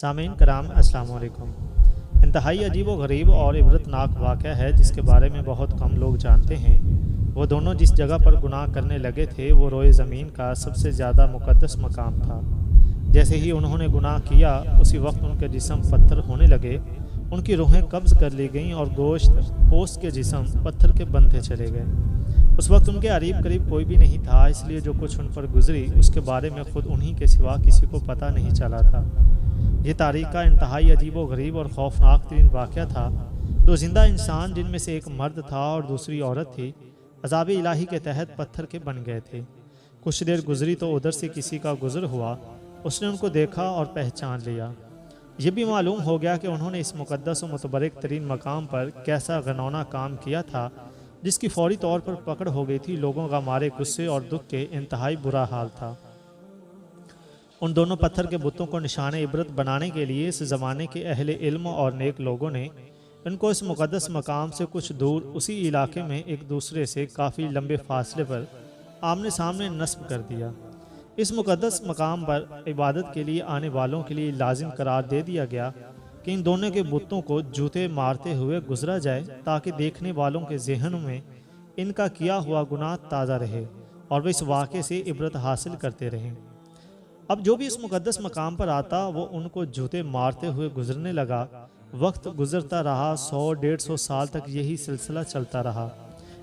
سامعین کرام السلام علیکم۔ انتہائی عجیب و غریب اور عبرتناک واقعہ ہے جس کے بارے میں بہت کم لوگ جانتے ہیں۔ وہ دونوں جس جگہ پر گناہ کرنے لگے تھے وہ روئے زمین کا سب سے زیادہ مقدس مقام تھا۔ جیسے ہی انہوں نے گناہ کیا اسی وقت ان کے جسم پتھر ہونے لگے، ان کی روحیں قبض کر لی گئیں اور گوشت پوست کے جسم پتھر کے بنتے چلے گئے۔ اس وقت ان کے قریب کوئی بھی نہیں تھا، اس لیے جو کچھ ان پر گزری اس کے بارے میں خود انہی کے سوا کسی کو پتہ نہیں چلا تھا۔ یہ تاریخ کا انتہائی عجیب و غریب اور خوفناک ترین واقعہ تھا۔ دو زندہ انسان جن میں سے ایک مرد تھا اور دوسری عورت تھی، عذاب الہی کے تحت پتھر کے بن گئے تھے۔ کچھ دیر گزری تو ادھر سے کسی کا گزر ہوا، اس نے ان کو دیکھا اور پہچان لیا۔ یہ بھی معلوم ہو گیا کہ انہوں نے اس مقدس و متبرک ترین مقام پر کیسا غنونا کام کیا تھا جس کی فوری طور پر پکڑ ہو گئی تھی۔ لوگوں کا مارے غصے اور دکھ کے انتہائی برا حال تھا۔ ان دونوں پتھر کے بتوں کو نشان عبرت بنانے کے لیے اس زمانے کے اہل علم اور نیک لوگوں نے ان کو اس مقدس مقام سے کچھ دور اسی علاقے میں ایک دوسرے سے کافی لمبے فاصلے پر آمنے سامنے نصب کر دیا۔ اس مقدس مقام پر عبادت کے لیے آنے والوں کے لیے لازم قرار دے دیا گیا کہ ان دونوں کے بتوں کو جوتے مارتے ہوئے گزرا جائے تاکہ دیکھنے والوں کے ذہنوں میں ان کا کیا ہوا گناہ تازہ رہے اور وہ اس واقعے سے عبرت حاصل کرتے رہیں۔ اب جو بھی اس مقدس مقام پر آتا وہ ان کو جوتے مارتے ہوئے گزرنے لگا۔ وقت گزرتا رہا، 100-150 سال تک یہی سلسلہ چلتا رہا۔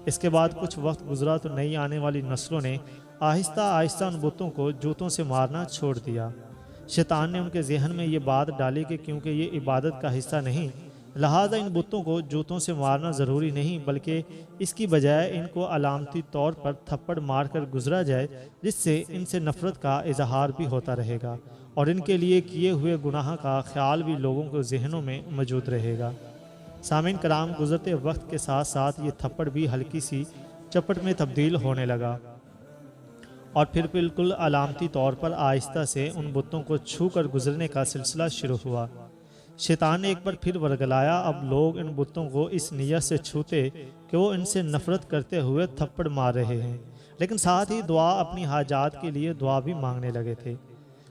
اس کے بعد کچھ وقت گزرا تو نئی آنے والی نسلوں نے آہستہ آہستہ ان بتوں کو جوتوں سے مارنا چھوڑ دیا۔ شیطان نے ان کے ذہن میں یہ بات ڈالی کہ کیونکہ یہ عبادت کا حصہ نہیں، لہٰذا ان بتوں کو جوتوں سے مارنا ضروری نہیں، بلکہ اس کی بجائے ان کو علامتی طور پر تھپڑ مار کر گزرا جائے، جس سے ان سے نفرت کا اظہار بھی ہوتا رہے گا اور ان کے لیے کیے ہوئے گناہ کا خیال بھی لوگوں کے ذہنوں میں موجود رہے گا۔ سامعین کرام، گزرتے وقت کے ساتھ ساتھ یہ تھپڑ بھی ہلکی سی چپٹ میں تبدیل ہونے لگا اور پھر بالکل علامتی طور پر آہستہ سے ان بتوں کو چھو کر گزرنے کا سلسلہ شروع ہوا۔ شیطان نے ایک بار پھر ورگلایا۔ اب لوگ ان بتوں کو اس نیت سے چھوتے کہ وہ ان سے نفرت کرتے ہوئے تھپڑ مار رہے ہیں، لیکن ساتھ ہی دعا اپنی حاجات کے لیے دعا بھی مانگنے لگے تھے۔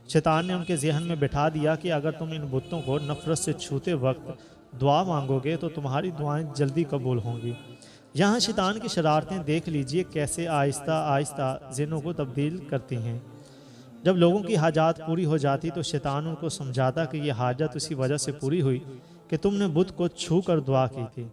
شیطان نے ان کے ذہن میں بٹھا دیا کہ اگر تم ان بتوں کو نفرت سے چھوتے وقت دعا مانگو گے تو تمہاری دعائیں جلدی قبول ہوں گی۔ یہاں شیطان کی شرارتیں دیکھ لیجئے کیسے آہستہ آہستہ ذہنوں کو تبدیل کرتی ہیں۔ جب لوگوں کی حاجات پوری ہو جاتی تو شیطان ان کو سمجھاتا کہ یہ حاجت اسی وجہ سے پوری ہوئی کہ تم نے بت کو چھو کر دعا کی تھی۔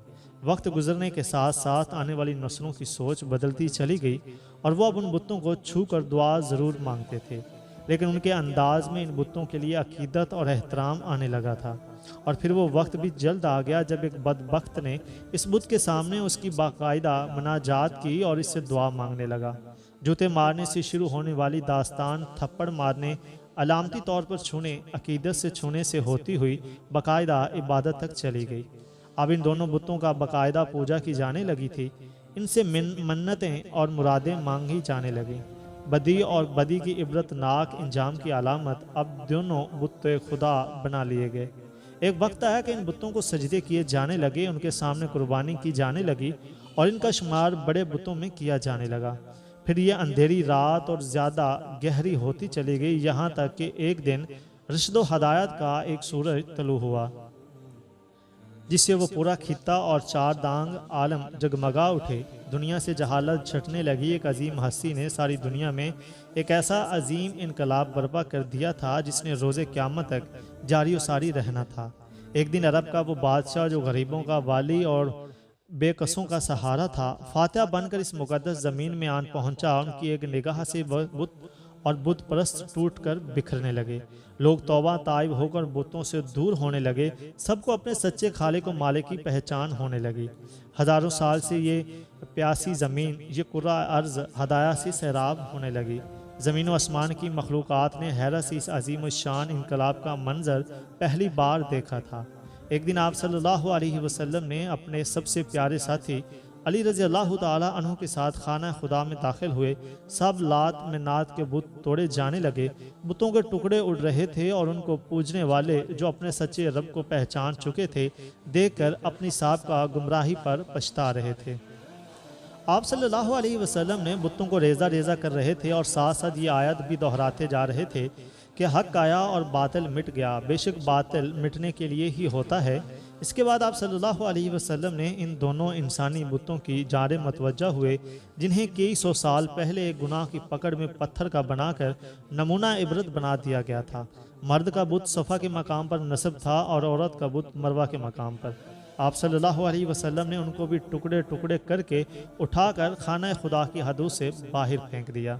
وقت گزرنے کے ساتھ ساتھ آنے والی نسلوں کی سوچ بدلتی چلی گئی اور وہ اب ان بتوں کو چھو کر دعا ضرور مانگتے تھے، لیکن ان کے انداز میں ان بتوں کے لیے عقیدت اور احترام آنے لگا تھا۔ اور پھر وہ وقت بھی جلد آ گیا جب ایک بدبخت نے اس بت کے سامنے اس کی باقاعدہ مناجات کی اور اس سے دعا مانگنے لگا۔ جوتے مارنے سے شروع ہونے والی داستان تھپڑ مارنے، علامتی طور پر چھونے، عقیدت سے چھونے سے ہوتی ہوئی باقاعدہ عبادت تک چلی گئی۔ اب ان دونوں بتوں کا باقاعدہ پوجا کی جانے لگی تھی، ان سے منتیں اور مرادیں مانگی جانے لگیں۔ بدی اور بدی کی عبرتناک انجام کی علامت اب دونوں بت خدا بنا لیے گئے۔ ایک وقت آیا کہ ان بتوں کو سجدے کیے جانے لگے، ان کے سامنے قربانی کی جانے لگی اور ان کا شمار بڑے بتوں میں کیا جانے لگا۔ پھر یہ اندھیری رات اور زیادہ گہری ہوتی چلی گئی، یہاں تک کہ ایک دن رشد و ہدایت کا ایک سورج طلوع ہوا جس سے وہ پورا خطہ اور 4 دانگ عالم جگمگا اٹھے۔ دنیا سے جہالت چھٹنے لگی۔ ایک عظیم ہستی نے ساری دنیا میں ایک ایسا عظیم انقلاب برپا کر دیا تھا جس نے روز قیامت تک جاری و ساری رہنا تھا۔ ایک دن عرب کا وہ بادشاہ جو غریبوں کا والی اور بے کسوں کا سہارا تھا، فاتح بن کر اس مقدس زمین میں آن پہنچا۔ ان کی ایک نگاہ سے بت اور بت پرست ٹوٹ کر بکھرنے لگے۔ لوگ توبہ طائب ہو کر بتوں سے دور ہونے لگے۔ سب کو اپنے سچے خالق و مالک کی پہچان ہونے لگی۔ ہزاروں سال سے یہ پیاسی زمین، یہ کرہ ارض ہدایت سے سیراب ہونے لگی۔ زمین و آسمان کی مخلوقات نے حیرت سے اس عظیم الشان انقلاب کا منظر پہلی بار دیکھا تھا۔ ایک دن آپ صلی اللہ علیہ وسلم نے اپنے سب سے پیارے ساتھی علی رضی اللہ تعالیٰ عنہ کے ساتھ خانہ خدا میں داخل ہوئے۔ سب لات منات کے بت توڑے جانے لگے، بتوں کے ٹکڑے اڑ رہے تھے اور ان کو پوجنے والے جو اپنے سچے رب کو پہچان چکے تھے دیکھ کر اپنی سابقہ گمراہی پر پچھتا رہے تھے۔ آپ صلی اللہ علیہ وسلم نے بتوں کو ریزہ ریزہ کر رہے تھے اور ساتھ ساتھ یہ آیت بھی دہراتے جا رہے تھے کہ حق آیا اور باطل مٹ گیا، بے شک باطل مٹنے کے لیے ہی ہوتا ہے۔ اس کے بعد آپ صلی اللہ علیہ وسلم نے ان دونوں انسانی بتوں کی جانب متوجہ ہوئے جنہیں کئی سو سال پہلے ایک گناہ کی پکڑ میں پتھر کا بنا کر نمونہ عبرت بنا دیا گیا تھا۔ مرد کا بت صفا کے مقام پر نصب تھا اور عورت کا بت مروہ کے مقام پر۔ آپ صلی اللہ علیہ وسلم نے ان کو بھی ٹکڑے ٹکڑے کر کے اٹھا کر خانہ خدا کی حدود سے باہر پھینک دیا۔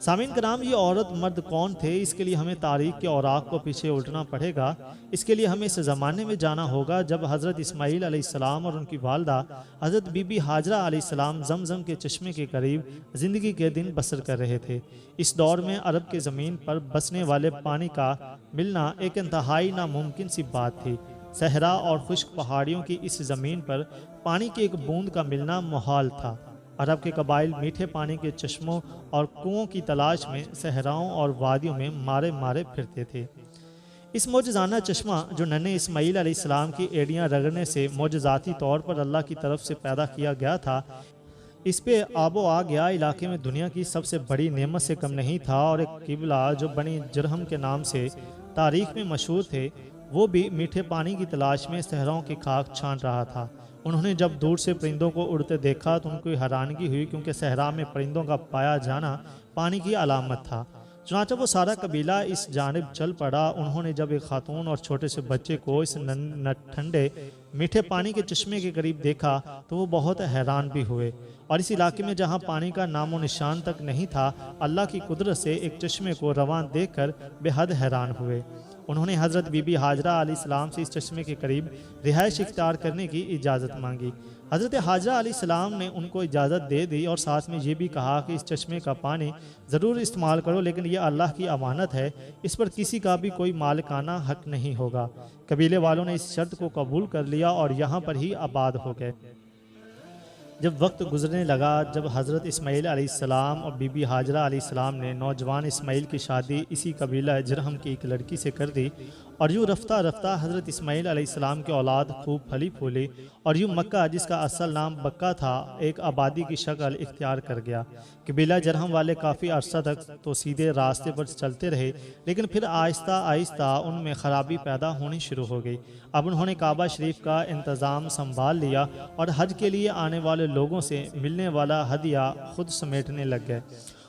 سامعین کرام، یہ عورت مرد کون تھے؟ اس کے لیے ہمیں تاریخ کے اوراق کو پیچھے الٹنا پڑے گا۔ اس کے لیے ہمیں اس زمانے میں جانا ہوگا جب حضرت اسماعیل علیہ السلام اور ان کی والدہ حضرت بی بی ہاجرہ علیہ السلام زمزم کے چشمے کے قریب زندگی کے دن بسر کر رہے تھے۔ اس دور میں عرب کے زمین پر بسنے والے پانی کا ملنا ایک انتہائی ناممکن سی بات تھی۔ صحرا اور خشک پہاڑیوں کی اس زمین پر پانی کی ایک بوند کا ملنا محال تھا۔ عرب کے قبائل میٹھے پانی کے چشموں اور کنووں کی تلاش میں صحراؤں اور وادیوں میں مارے مارے پھرتے تھے۔ اس معجزانہ چشمہ جو ننھے اسماعیل علیہ السلام کی ایڑیاں رگڑنے سے معجزاتی طور پر اللہ کی طرف سے پیدا کیا گیا تھا، اس پہ آب و آ گیا علاقے میں دنیا کی سب سے بڑی نعمت سے کم نہیں تھا، اور ایک قبلہ جو بنی جرہم کے نام سے تاریخ میں مشہور تھے، وہ بھی میٹھے پانی کی تلاش میں صحراؤں کی خاک چھان رہا تھا۔ انہوں نے جب دور سے پرندوں کو اڑتے دیکھا تو ان کو حیرانگی ہوئی، کیونکہ صحرا میں پرندوں کا پایا جانا پانی کی علامت تھا۔ چنانچہ وہ سارا قبیلہ اس جانب چل پڑا۔ انہوں نے جب ایک خاتون اور چھوٹے سے بچے کو اس ٹھنڈے میٹھے پانی کے چشمے کے قریب دیکھا تو وہ بہت حیران بھی ہوئے، اور اس علاقے میں جہاں پانی کا نام و نشان تک نہیں تھا، اللہ کی قدرت سے ایک چشمے کو رواں دیکھ کر بے حد حیران ہوئے۔ انہوں نے حضرت بی بی ہاجرہ علیہ السلام سے اس چشمے کے قریب رہائش اختیار کرنے کی اجازت مانگی۔ حضرت ہاجرہ علیہ السلام نے ان کو اجازت دے دی اور ساتھ میں یہ بھی کہا کہ اس چشمے کا پانی ضرور استعمال کرو، لیکن یہ اللہ کی امانت ہے، اس پر کسی کا بھی کوئی مالکانہ حق نہیں ہوگا۔ قبیلے والوں نے اس شرط کو قبول کر لیا اور یہاں پر ہی آباد ہو گئے۔ جب وقت گزرنے لگا، جب حضرت اسماعیل علیہ السلام اور بی بی ہاجرہ علیہ السلام نے نوجوان اسماعیل کی شادی اسی قبیلہ جرہم کی ایک لڑکی سے کر دی، اور یوں رفتہ رفتہ حضرت اسماعیل علیہ السلام کی اولاد خوب پھلی پھولی، اور یوں مکہ جس کا اصل نام بکہ تھا ایک آبادی کی شکل اختیار کر گیا۔ قبیلہ جرہم والے کافی عرصہ تک تو سیدھے راستے پر چلتے رہے، لیکن پھر آہستہ آہستہ ان میں خرابی پیدا ہونی شروع ہو گئی۔ اب انہوں نے کعبہ شریف کا انتظام سنبھال لیا اور حج کے لیے آنے والے لوگوں سے ملنے والا ہدیہ خود سمیٹنے لگ گئے،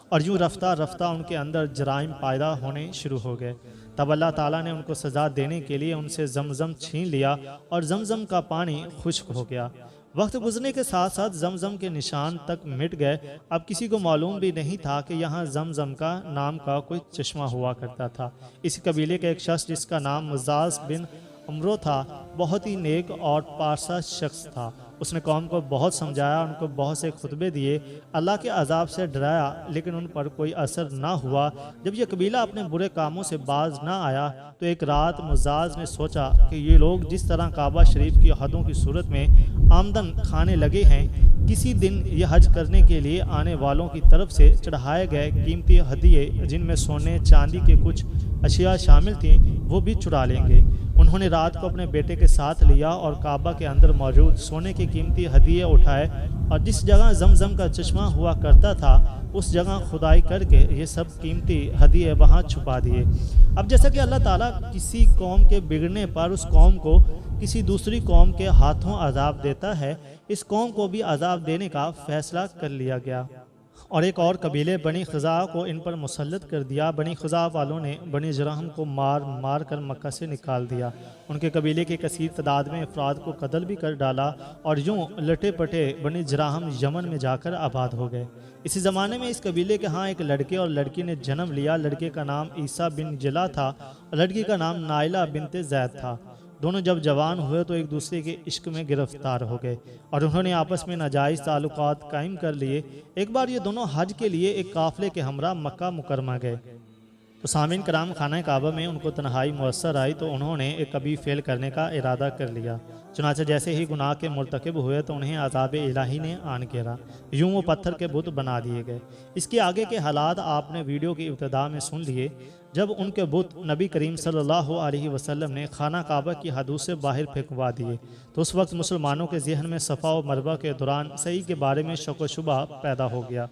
اور یوں رفتہ رفتہ ان کے اندر جرائم پیدا ہونے شروع ہو گئے۔ تب اللہ تعالیٰ نے ان کو سزا دینے کے لیے ان سے زمزم چھین لیا، اور زمزم کا پانی خشک ہو گیا۔ وقت گزرنے کے ساتھ ساتھ زمزم کے نشان تک مٹ گئے۔ اب کسی کو معلوم بھی نہیں تھا کہ یہاں زمزم کا نام کا کوئی چشمہ ہوا کرتا تھا۔ اسی قبیلے کے ایک شخص جس کا نام مزاز بن عمرو تھا، بہت ہی نیک اور پارسا شخص تھا۔ اس نے قوم کو بہت سمجھایا، ان کو بہت سے خطبے دیے، اللہ کے عذاب سے ڈرایا، لیکن ان پر کوئی اثر نہ ہوا۔ جب یہ قبیلہ اپنے برے کاموں سے باز نہ آیا تو ایک رات مزاز نے سوچا کہ یہ لوگ جس طرح کعبہ شریف کی حدوں کی صورت میں آمدن کھانے لگے ہیں، کسی دن یہ حج کرنے کے لیے آنے والوں کی طرف سے چڑھائے گئے قیمتی ہدیے، جن میں سونے چاندی کے کچھ اشیاء شامل تھیں، وہ بھی چرا لیں گے۔ انہوں نے رات کو اپنے بیٹے کے ساتھ لیا اور کعبہ کے اندر موجود سونے کے قیمتی ہدیے اٹھائے، اور جس جگہ زمزم کا چشمہ ہوا کرتا تھا اس جگہ کھدائی کر کے یہ سب قیمتی ہدیے وہاں چھپا دیے۔ اب جیسا کہ اللہ تعالیٰ کسی قوم کے بگڑنے پر اس قوم کو کسی دوسری قوم کے ہاتھوں عذاب دیتا ہے، اس قوم کو بھی عذاب دینے کا فیصلہ کر لیا گیا، اور ایک اور قبیلے بنی خزاعہ کو ان پر مسلط کر دیا۔ بنی خزاعہ والوں نے بنی جرہم کو مار مار کر مکہ سے نکال دیا۔ ان کے قبیلے کے کثیر تعداد میں افراد کو قتل بھی کر ڈالا، اور یوں لٹے پٹے بنی جرہم یمن میں جا کر آباد ہو گئے۔ اسی زمانے میں اس قبیلے کے ہاں ایک لڑکے اور لڑکی نے جنم لیا۔ لڑکے کا نام عیسیٰ بن جلا تھا اور لڑکی کا نام نائلہ بنت زید تھا۔ دونوں جب جوان ہوئے تو ایک دوسرے کے عشق میں گرفتار ہو گئے اور انہوں نے آپس میں ناجائز تعلقات قائم کر لیے۔ ایک بار یہ دونوں حج کے لیے ایک قافلے کے ہمراہ مکہ مکرمہ گئے تو سامعین کرام، خانہ کعبہ میں ان کو تنہائی میسر آئی تو انہوں نے ایک کبھی فعل کرنے کا ارادہ کر لیا۔ چنانچہ جیسے ہی گناہ کے مرتکب ہوئے تو انہیں عذاب الہی نے آن گھیرا، یوں وہ پتھر کے بت بنا دیے گئے۔ اس کے آگے کے حالات آپ نے ویڈیو کی ابتدا میں سن لیے۔ جب ان کے بت نبی کریم صلی اللہ علیہ وسلم نے خانہ کعبہ کی حدود سے باہر پھینکوا دیے تو اس وقت مسلمانوں کے ذہن میں صفا و مروہ کے دوران صحیح کے بارے میں شک و شبہ پیدا ہو گیا۔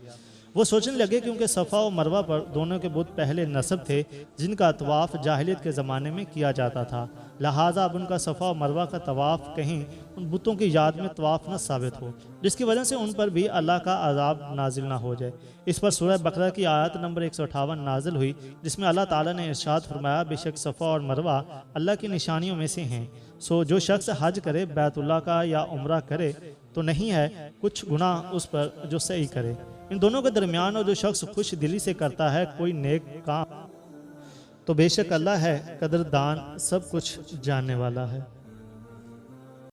وہ سوچنے لگے کیونکہ صفا و مروہ پر دونوں کے بت پہلے نصب تھے جن کا طواف جاہلیت کے زمانے میں کیا جاتا تھا، لہٰذا اب ان کا صفا و مروہ کا طواف کہیں ان بتوں کی یاد میں طواف نہ ثابت ہو، جس کی وجہ سے ان پر بھی اللہ کا عذاب نازل نہ ہو جائے۔ اس پر سورہ بقرہ کی آیت نمبر 158 نازل ہوئی، جس میں اللہ تعالیٰ نے ارشاد فرمایا، بے شک صفا اور مروہ اللہ کی نشانیوں میں سے ہیں، سو جو شخص حج کرے بیت اللہ کا یا عمرہ کرے تو نہیں ہے کچھ گناہ اس پر جو سعی کرے۔ ان دونوں کے درمیان اور جو شخص خوش دلی سے کرتا ہے کوئی نیک کام تو بے شک اللہ ہے قدردان، سب کچھ جاننے والا ہے۔